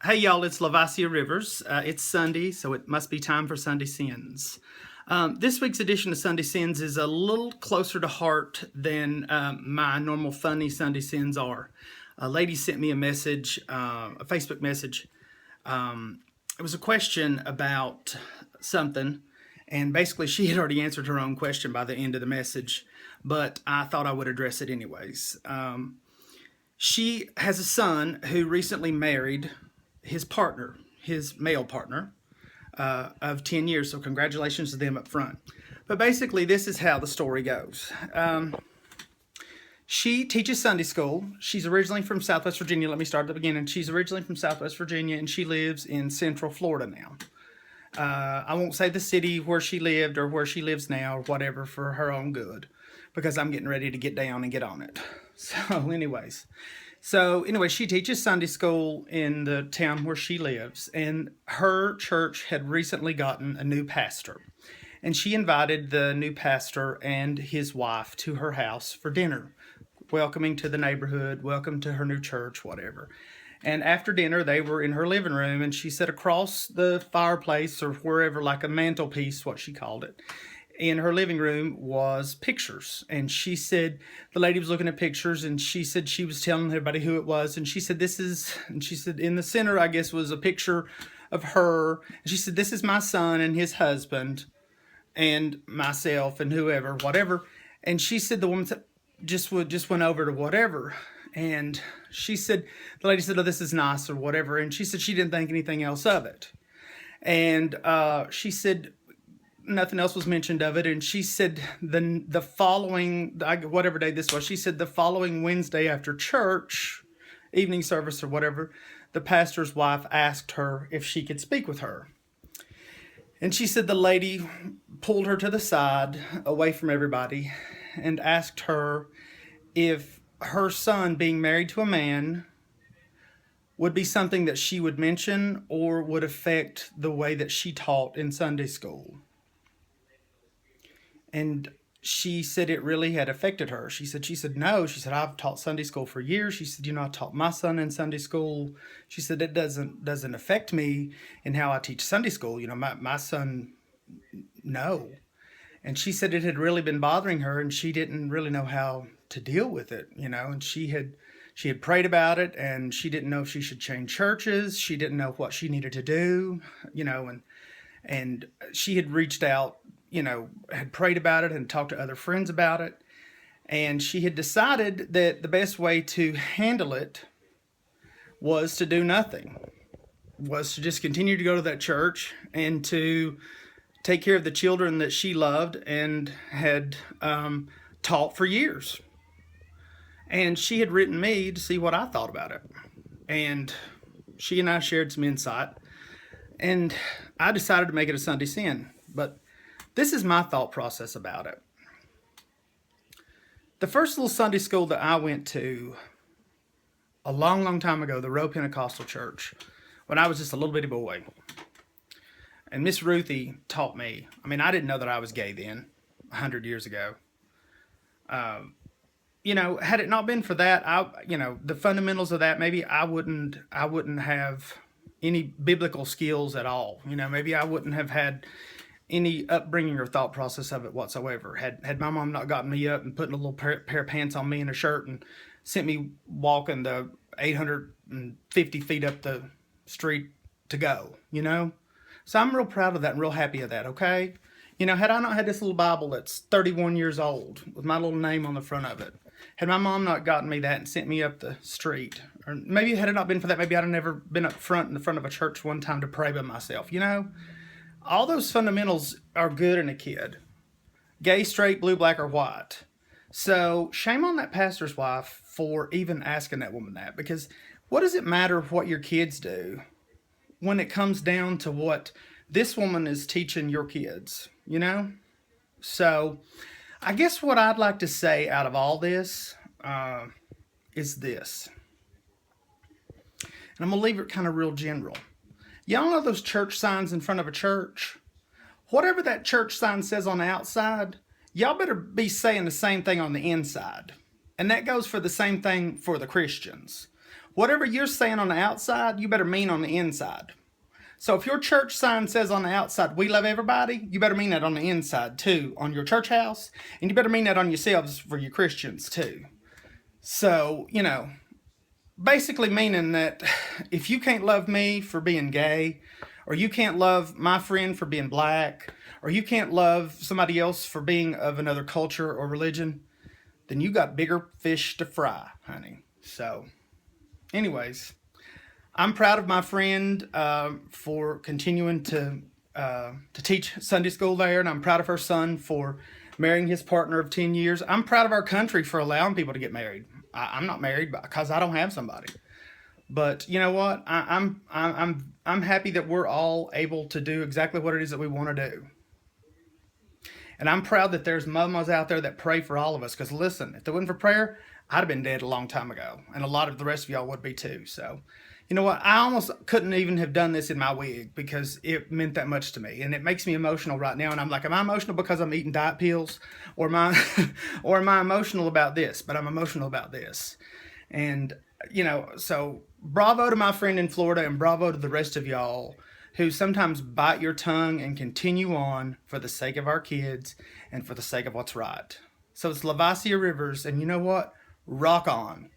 Hey y'all, it's Lae'Visia Rivers. It's Sunday, so it must be time for Sunday Sins. This week's edition of Sunday Sins is a little closer to heart than my normal funny Sunday Sins are. A lady sent me a message, a Facebook message. It was a question about something, and basically she had already answered her own question by the end of the message, but I thought I would address it anyways. She has a son who recently married his partner, his male partner, of 10 years. So congratulations to them up front. But basically, this is how the story goes. She teaches Sunday school. She's originally from Southwest Virginia. Let me start at the beginning. She's originally from Southwest Virginia, and she lives in Central Florida now. I won't say the city where she lived or where she lives now or whatever for her own good, because I'm getting ready to get down and get on it. So anyway, she teaches Sunday school in the town where she lives, and her church had recently gotten a new pastor. And she invited the new pastor and his wife to her house for dinner, welcoming to the neighborhood, welcome to her new church, whatever. And after dinner, they were in her living room, and she said across the fireplace or wherever, like a mantelpiece, what she called it, in her living room was pictures. And she said the lady was looking at pictures, and she said she was telling everybody who it was. And she said and she said in the center, I guess, was a picture of her. And she said, this is my son and his husband and myself and whoever, whatever. And she said the woman just went over to whatever. And she said, the lady said, oh, this is nice or whatever. And she said she didn't think anything else of it. And she said nothing else was mentioned of it. And she said the following, whatever day this was, she said the following Wednesday after church, evening service or whatever, the pastor's wife asked her if she could speak with her. And she said the lady pulled her to the side away from everybody and asked her if her son being married to a man would be something that she would mention or would affect the way that she taught in Sunday school. And she said it really had affected her. She said, no. She said, I've taught Sunday school for years. She said, I taught my son in Sunday school. She said, it doesn't affect me in how I teach Sunday school. My son, no. And she said it had really been bothering her, and she didn't really know how to deal with it, and she had prayed about it, and she didn't know if she should change churches. She didn't know what she needed to do, and she had reached out, had prayed about it and talked to other friends about it. And she had decided that the best way to handle it was to do nothing, was to just continue to go to that church and to take care of the children that she loved and had taught for years. And she had written me to see what I thought about it. And she and I shared some insight. And I decided to make it a Sunday sin. But this is my thought process about it. The first little Sunday school that I went to a long, long time ago, the Rowe Pentecostal Church, when I was just a little bitty boy. And Miss Ruthie taught me. I mean, I didn't know that I was gay then, 100 years ago. Had it not been for that, the fundamentals of that, maybe I wouldn't have any biblical skills at all. Maybe I wouldn't have had any upbringing or thought process of it whatsoever. Had my mom not gotten me up and putting a little pair of pants on me and a shirt and sent me walking the 850 feet up the street to go, So I'm real proud of that and real happy of that, okay? Had I not had this little Bible that's 31 years old with my little name on the front of it, had my mom not gotten me that and sent me up the street, or maybe had it not been for that, maybe I'd have never been up front in the front of a church one time to pray by myself, All those fundamentals are good in a kid. Gay, straight, blue, black, or white. So shame on that pastor's wife for even asking that woman that, because what does it matter what your kids do when it comes down to what this woman is teaching your kids, So I guess what I'd like to say out of all this is this. And I'm going to leave it kind of real general. Y'all know those church signs in front of a church? Whatever that church sign says on the outside, y'all better be saying the same thing on the inside. And that goes for the same thing for the Christians. Whatever you're saying on the outside, you better mean on the inside. So if your church sign says on the outside, we love everybody, you better mean that on the inside too, on your church house. And you better mean that on yourselves for your Christians too. So, basically meaning that if you can't love me for being gay, or you can't love my friend for being black, or you can't love somebody else for being of another culture or religion, then you got bigger fish to fry, honey. So, anyways, I'm proud of my friend for continuing to teach Sunday school there, and I'm proud of her son for marrying his partner of 10 years. I'm proud of our country for allowing people to get married. I'm not married because I don't have somebody. But you know what? I'm happy that we're all able to do exactly what it is that we want to do. And I'm proud that there's mamas out there that pray for all of us. Because listen, if it wasn't for prayer, I'd have been dead a long time ago. And a lot of the rest of y'all would be too. So, you know what? I almost couldn't even have done this in my wig because it meant that much to me. And it makes me emotional right now. And I'm like, am I emotional because I'm eating diet pills? Or am I, or am I emotional about this? But I'm emotional about this. And, so bravo to my friend in Florida and bravo to the rest of y'all who sometimes bite your tongue and continue on for the sake of our kids and for the sake of what's right. So it's Lae'Visia Rivers, and you know what? Rock on.